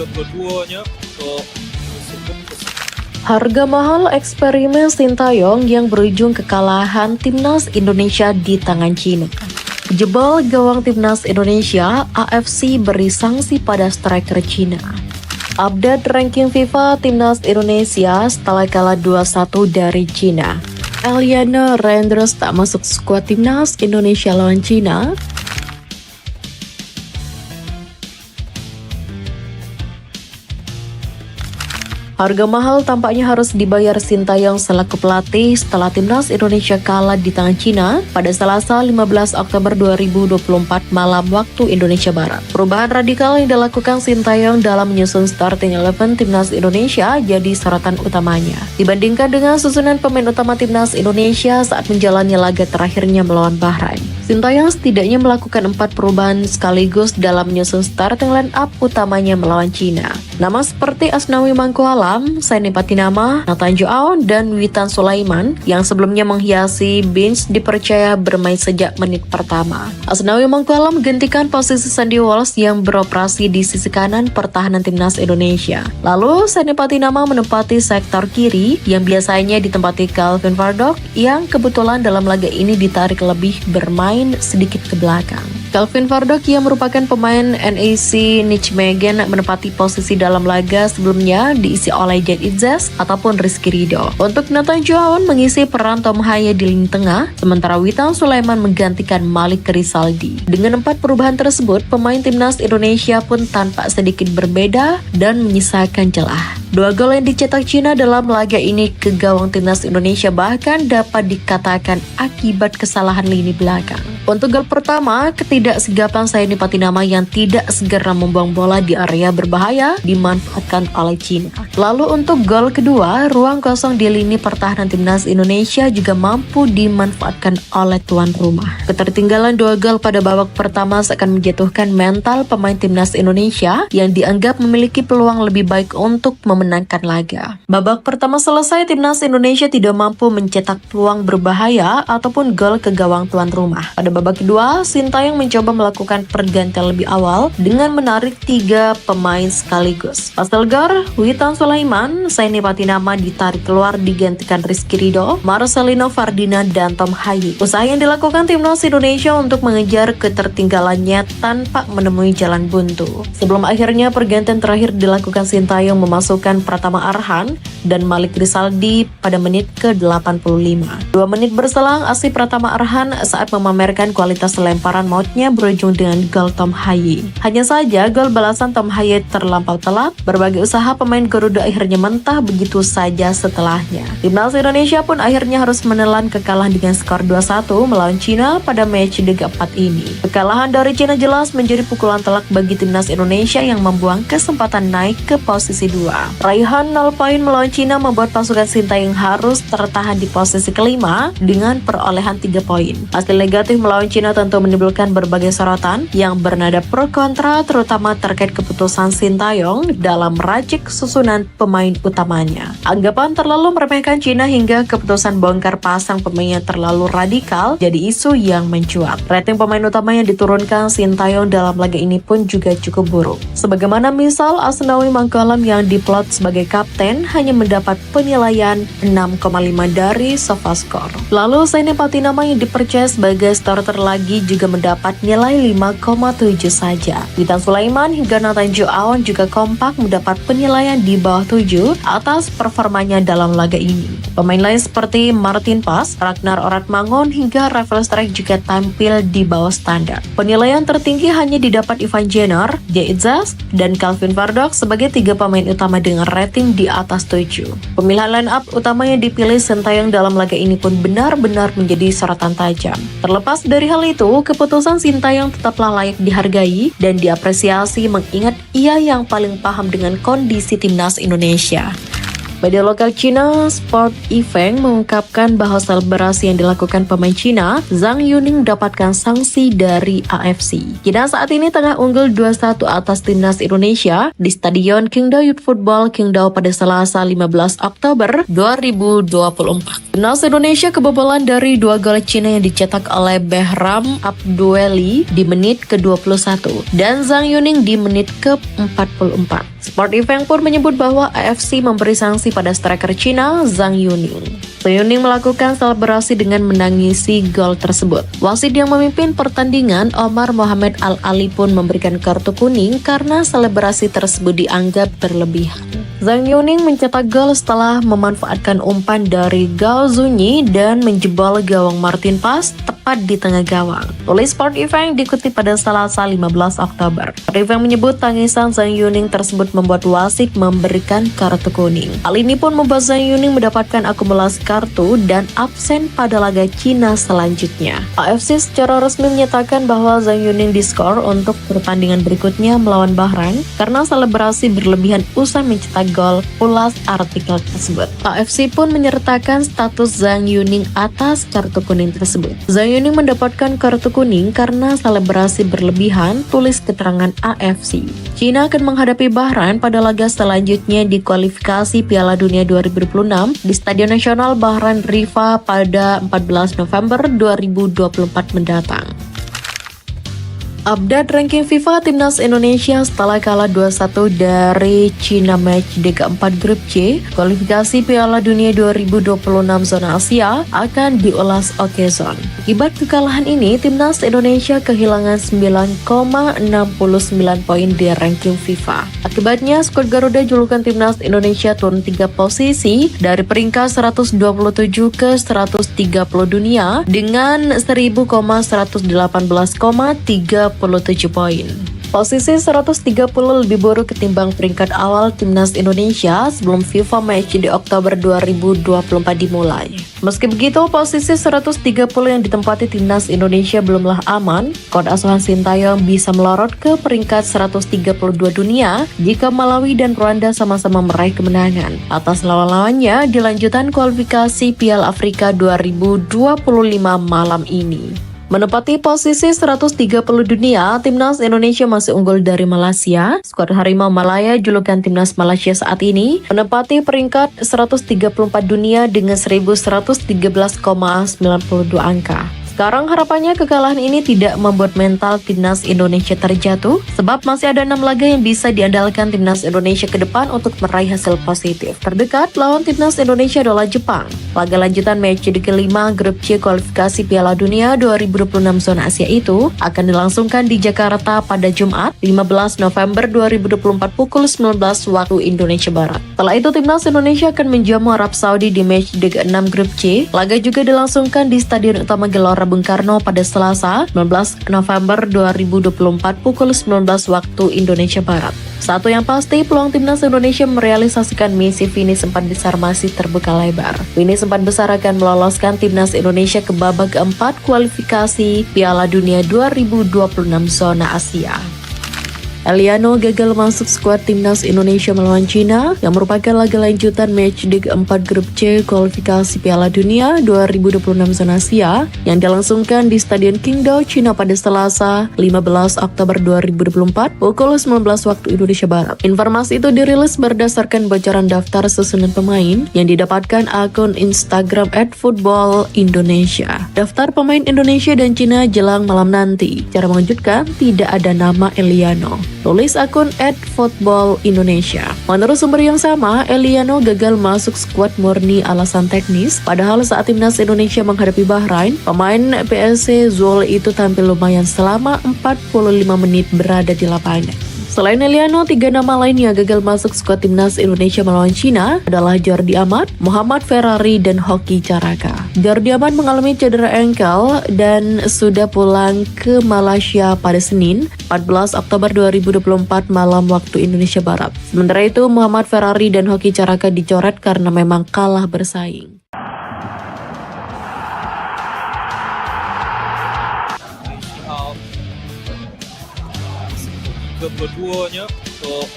keduanya untuk Harga mahal eksperimen Sintayong yang berujung kekalahan timnas Indonesia di tangan Cina. Jebol gawang timnas Indonesia, AFC beri sanksi pada striker Cina. Update ranking FIFA timnas Indonesia setelah kalah 2-1 dari Cina. Eliana Renders tak masuk skuad timnas Indonesia lawan Cina. Harga mahal tampaknya harus dibayar Sintayong selaku pelatih setelah timnas Indonesia kalah di tangan Cina pada Selasa 15 Oktober 2024 malam waktu Indonesia Barat. Perubahan radikal yang dilakukan Sintayong dalam menyusun starting 11 timnas Indonesia jadi sorotan utamanya. Dibandingkan dengan susunan pemain utama timnas Indonesia saat menjalani laga terakhirnya melawan Bahrain. Sintayong setidaknya melakukan 4 perubahan sekaligus dalam menyusun starting line up utamanya melawan Cina. Nama seperti Asnawi Mangkualam, Saini Patinama, Nathan Joao, dan Witan Sulaiman yang sebelumnya menghiasi bench dipercaya bermain sejak menit pertama. Asnawi Mangkualam menggantikan posisi Sandy Walsh yang beroperasi di sisi kanan pertahanan timnas Indonesia. Lalu Saini Patinama menempati sektor kiri yang biasanya ditempati Calvin Vardok yang kebetulan dalam laga ini ditarik lebih bermain sedikit ke belakang. Calvin Vardok yang merupakan pemain NEC Nijmegen menempati posisi dalam laga sebelumnya diisi oleh Jet Izzas ataupun Rizky Ridho. Untuk Nathan Joao mengisi peran Tom Haya di lini tengah, sementara Witan Sulaiman menggantikan Malik Rizaldi. Dengan 4 perubahan tersebut, pemain timnas Indonesia pun tampak sedikit berbeda dan menyisakan celah. 2 gol yang dicetak Cina dalam laga ini ke gawang timnas Indonesia bahkan dapat dikatakan akibat kesalahan lini belakang. Untuk gol pertama, ketidaksigapan Saini Patinama yang tidak segera membuang bola di area berbahaya dimanfaatkan oleh Cina. Lalu untuk gol kedua, ruang kosong di lini pertahanan timnas Indonesia juga mampu dimanfaatkan oleh tuan rumah. Ketertinggalan 2 gol pada babak pertama seakan menjatuhkan mental pemain timnas Indonesia yang dianggap memiliki peluang lebih baik untuk memenangkan laga. Babak pertama selesai, timnas Indonesia tidak mampu mencetak peluang berbahaya ataupun gol ke gawang tuan rumah. Pada babak kedua, Sintayong mencoba melakukan pergantian lebih awal dengan menarik 3 pemain sekaligus. Pastel gol, Witan Sulaiman, Saini Patinama ditarik keluar digantikan Rizky Ridho, Marcelino Ferdinand, dan Tom Haya. Usaha yang dilakukan timnas Indonesia untuk mengejar ketertinggalannya tanpa menemui jalan buntu. Sebelum akhirnya pergantian terakhir dilakukan, Sintayong memasukkan Pratama Arhan dan Malik Rizaldi pada menit ke-85. 2 menit berselang, aksi Pratama Arhan saat memamerkan kualitas lemparan mautnya berujung dengan gol Tom Haya. Hanya saja gol balasan Tom Haya terlampau telat, berbagai usaha pemain Garuda akhirnya mentah begitu saja setelahnya. Timnas Indonesia pun akhirnya harus menelan kekalahan dengan skor 2-1 melawan Cina pada match leg keempat ini. Kekalahan dari Cina jelas menjadi pukulan telak bagi timnas Indonesia yang membuang kesempatan naik ke posisi 2. Raihan 0 poin melawan Cina membuat pasukan Sintayong harus tertahan di posisi kelima dengan perolehan 3 poin. Hasil negatif melawan Cina tentu menimbulkan berbagai sorotan yang bernada pro kontra, terutama terkait keputusan Sintayong dalam meracik susunan pemain utamanya. Anggapan terlalu meremehkan Cina hingga keputusan bongkar pasang pemain yang terlalu radikal jadi isu yang mencuat. Rating pemain utama yang diturunkan Sintayong dalam laga ini pun juga cukup buruk. Sebagaimana misal Asnawi Mangkualam yang diplot sebagai kapten hanya mendapat penilaian 6,5 dari SofaScore. Lalu Saini Patinama yang dipercaya sebagai starter lagi juga mendapat nilai 5,7 saja. Witan Sulaiman hingga Nathan Joao juga kompak mendapat penilaian di bawah 7 atas performanya dalam laga ini. Pemain lain seperti Martin Pas, Ragnar Oratmangun hingga Rafael Strike juga tampil di bawah standar. Penilaian tertinggi hanya didapat Ivan Jenner, Jet Izzas, dan Calvin Vardok sebagai 3 pemain utama dengan rating di atas 7. Pemilihan line up utama yang dipilih Sintayong dalam laga ini pun benar-benar menjadi sorotan tajam. Terlepas dari hal itu, keputusan Sintayong tetaplah layak dihargai dan diapresiasi mengingat ia yang paling paham dengan kondisi timnas Indonesia. Media lokal Cina, Sport Event mengungkapkan bahwa selebrasi yang dilakukan pemain Cina, Zhang Yuning mendapatkan sanksi dari AFC. Cina saat ini tengah unggul 2-1 atas timnas Indonesia di Stadion Qingdao Youth Football Qingdao pada Selasa 15 Oktober 2024. Timnas Indonesia kebobolan dari 2 gol Cina yang dicetak oleh Behram Abdueli di menit ke-21 dan Zhang Yuning di menit ke-44. Sport Event pun menyebut bahwa AFC memberi sanksi pada striker Cina Zhang Yuning. Zhang Yuning melakukan selebrasi dengan menangisi gol tersebut. Wasit yang memimpin pertandingan, Omar Mohamed Al-Ali pun memberikan kartu kuning karena selebrasi tersebut dianggap berlebihan. Zhang Yuning mencetak gol setelah memanfaatkan umpan dari Gao Zunyi dan menjebol gawang Martin Pas tepat di tengah gawang. Tulis Sport Event dikutip pada Selasa 15 Oktober. Sport Event menyebut tangisan Zhang Yuning tersebut membuat wasit memberikan kartu kuning. Hal ini pun membuat Zhang Yuning mendapatkan akumulasi kartu dan absen pada laga Cina selanjutnya. AFC secara resmi menyatakan bahwa Zhang Yuning diskor untuk pertandingan berikutnya melawan Bahrain karena selebrasi berlebihan usai mencetak gol, ulas artikel tersebut. AFC pun menyertakan status Zhang Yuning atas kartu kuning tersebut. Zhang Yuning mendapatkan kartu kuning karena selebrasi berlebihan, tulis keterangan AFC. Cina akan menghadapi Bahrain pada laga selanjutnya di kualifikasi Piala Dunia 2026 di Stadion Nasional Bahrain Rifa pada 14 November 2024 mendatang. Update ranking FIFA Timnas Indonesia setelah kalah 2-1 dari China match di keempat grup C, kualifikasi Piala Dunia 2026 zona Asia akan diulas Okezone. Akibat kekalahan ini, Timnas Indonesia kehilangan 9,69 poin di ranking FIFA. Akibatnya, skuad Garuda julukan Timnas Indonesia turun 3 posisi dari peringkat 127 ke 130 dunia dengan 1000,118,37 poin. Posisi 130 lebih buruk ketimbang peringkat awal Timnas Indonesia sebelum FIFA match di Oktober 2024 dimulai. Meski begitu, posisi 130 yang ditempati Timnas Indonesia belumlah aman. Skuad asuhan Sintayong bisa melorot ke peringkat 132 dunia jika Malawi dan Rwanda sama-sama meraih kemenangan atas lawan-lawannya di lanjutan kualifikasi Piala Afrika 2025 malam ini. Menempati posisi 130 dunia, Timnas Indonesia masih unggul dari Malaysia. Skuad Harimau Malaya, julukan Timnas Malaysia saat ini, menempati peringkat 134 dunia dengan 1113,92 angka. Sekarang harapannya kekalahan ini tidak membuat mental Timnas Indonesia terjatuh, sebab masih ada 6 laga yang bisa diandalkan Timnas Indonesia ke depan untuk meraih hasil positif. Terdekat lawan Timnas Indonesia adalah Jepang. Laga lanjutan match di kelima grup C kualifikasi Piala Dunia 2026 zona Asia itu akan dilangsungkan di Jakarta pada Jumat 15 November 2024 pukul 19 waktu Indonesia Barat. Setelah itu Timnas Indonesia akan menjamu Arab Saudi di match di ke-6 grup C. Laga juga dilangsungkan di Stadion Utama Gelora Bung Karno pada Selasa 19 November 2024 pukul 19 waktu Indonesia Barat. Satu yang pasti, peluang Timnas Indonesia merealisasikan misi finish 4 besar masih terbuka lebar. Finish 4 besar akan meloloskan Timnas Indonesia ke babak keempat kualifikasi Piala Dunia 2026 zona Asia. Eliano gagal masuk skuad Timnas Indonesia melawan Cina yang merupakan laga lanjutan match di keempat grup C kualifikasi Piala Dunia 2026 zona Asia yang dilangsungkan di Stadion Qingdao, Cina pada Selasa 15 Oktober 2024 pukul 19 waktu Indonesia Barat. Informasi itu dirilis berdasarkan bocoran daftar susunan pemain yang didapatkan akun Instagram @footballindonesia. Daftar pemain Indonesia dan Cina jelang malam nanti. Secara mengejutkan, tidak ada nama Eliano. Tulis akun @footballindonesia. Menurut sumber yang sama, Eliano gagal masuk skuad murni alasan teknis, padahal saat Timnas Indonesia menghadapi Bahrain, pemain PSC Zwolle itu tampil lumayan selama 45 menit berada di lapangan. Selain Eliano, 3 nama lain yang gagal masuk skuad Timnas Indonesia melawan Cina adalah Jordi Amat, Muhammad Ferrari, dan Hoki Caraka. Jordi Amat mengalami cedera ankle dan sudah pulang ke Malaysia pada Senin, 14 Oktober 2024 malam waktu Indonesia Barat. Sementara itu, Muhammad Ferrari dan Hoki Caraka dicoret karena memang kalah bersaing. Kedua-duanya untuk